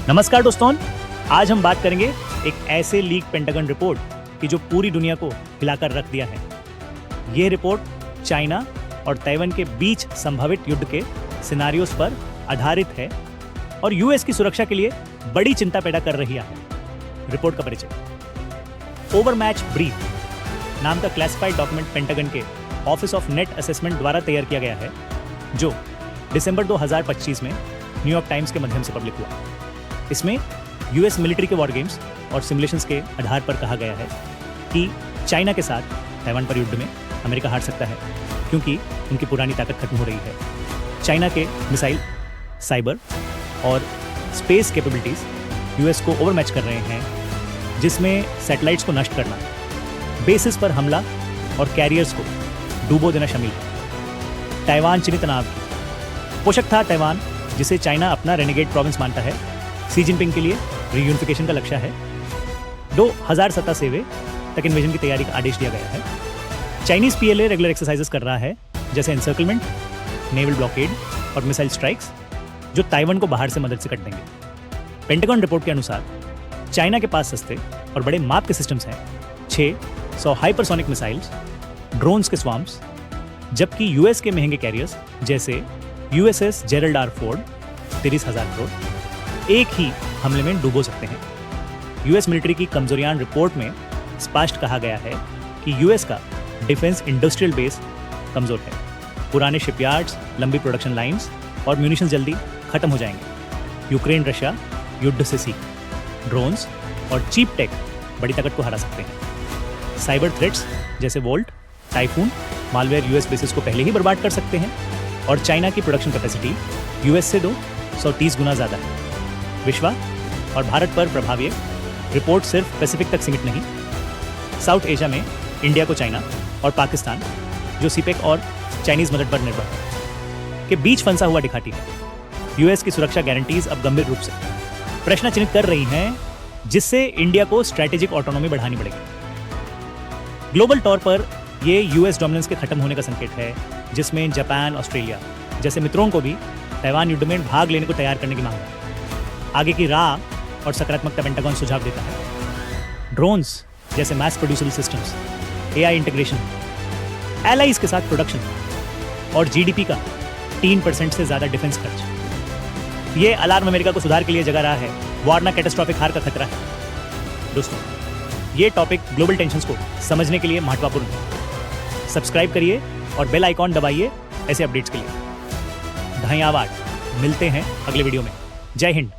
नमस्कार दोस्तों, आज हम बात करेंगे एक ऐसे लीक पेंटागन रिपोर्ट की जो पूरी दुनिया को हिलाकर रख दिया है। यह रिपोर्ट चाइना और ताइवान के बीच संभावित युद्ध के सिनारियोस पर आधारित है और यूएस की सुरक्षा के लिए बड़ी चिंता पैदा कर रही है। रिपोर्ट का परिचय। ओवरमैच ब्रीफ नाम का क्लासिफाइड डॉक्यूमेंट पेंटागन के ऑफिस ऑफ नेट असेसमेंट द्वारा तैयार किया गया है, जो दिसंबर 2025 में न्यूयॉर्क टाइम्स के माध्यम से पब्लिक हुआ। इसमें यूएस मिलिट्री के वॉर गेम्स और सिमुलेशंस के आधार पर कहा गया है कि चाइना के साथ ताइवान पर युद्ध में अमेरिका हार सकता है, क्योंकि उनकी पुरानी ताकत खत्म हो रही है। चाइना के मिसाइल, साइबर और स्पेस कैपेबिलिटीज यूएस को ओवरमैच कर रहे हैं, जिसमें सैटेलाइट्स को नष्ट करना, बेसिस पर हमला और कैरियर्स को डूबो देना शामिल है। ताइवान चीनी तनाव की पोषक था। ताइवान, जिसे चाइना अपना रेनेगेड प्रोविंस मानता है, सी जिनपिंग के लिए रीयूनिफिकेशन का लक्ष्य है। 2017 से वे तक इन्वेजन की तैयारी का आदेश दिया गया है। चाइनीज पीएलए रेगुलर एक्सरसाइजेस कर रहा है, जैसे एनसर्कलमेंट, नेवल ब्लॉकेड और मिसाइल स्ट्राइक्स, जो ताइवान को बाहर से मदद से कट देंगे। पेंटागन रिपोर्ट के अनुसार चाइना के पास सस्ते और बड़े माप के सिस्टम्स हैं, 600 हाइपरसोनिक मिसाइल्स, ड्रोन्स के स्वाम्स, जबकि यूएस के महंगे कैरियर्स जैसे USS Gerald R Ford 30,000 crore एक ही हमले में डूबो सकते हैं। यूएस मिलिट्री की कमजोरियां रिपोर्ट में स्पष्ट कहा गया है कि यूएस का डिफेंस इंडस्ट्रियल बेस कमजोर है। पुराने शिपयार्ड्स, लंबी प्रोडक्शन लाइंस और म्यूनिशन जल्दी खत्म हो जाएंगे। यूक्रेन रशिया युद्ध से सीख, ड्रोन्स और चीप टेक बड़ी ताकत को हरा सकते हैं। साइबर थ्रेट्स जैसे volt, typhoon, malware US basis को पहले ही बर्बाद कर सकते हैं, और चाइना की प्रोडक्शन कैपेसिटी यूएस से 230 गुना ज़्यादा है। विश्व और भारत पर प्रभाव। रिपोर्ट सिर्फ पैसिफिक तक सीमित नहीं, साउथ एशिया में इंडिया को चाइना और पाकिस्तान, जो सीपेक और चाइनीज मदद पर निर्भर है, के बीच फंसा हुआ दिखाती है। यूएस की सुरक्षा गारंटीज अब गंभीर रूप से प्रश्न चिन्हित कर रही हैं, जिससे इंडिया को स्ट्रैटेजिक ऑटोनॉमी बढ़ानी पड़ेगी। ग्लोबल तौर पर यह यूएस डोमिनेंस के खत्म होने का संकेत है, जिसमें जापान, ऑस्ट्रेलिया जैसे मित्रों को भी ताइवान युद्ध में भाग लेने को तैयार करने की मांग है। आगे की राह और सकारात्मकता पेंटागन सुझाव देता है। ड्रोन्स जैसे mass producible systems, AI integration, allies के साथ प्रोडक्शन और जीडीपी का 3% से ज़्यादा डिफेंस खर्च, ये अलार्म अमेरिका को सुधार के लिए जगा रहा है। वार ना कैटास्ट्रॉफिक हार का खतरा है। दोस्तों, ये टॉपिक ग्लोबल टेंशंस को समझने के लिए महत्वपूर्ण है। सब्सक्राइब करिए और बेल आइकॉन दबाइए ऐसे अपडेट्स के लिए। धन्यवाद। मिलते हैं अगले वीडियो में। जय हिंद।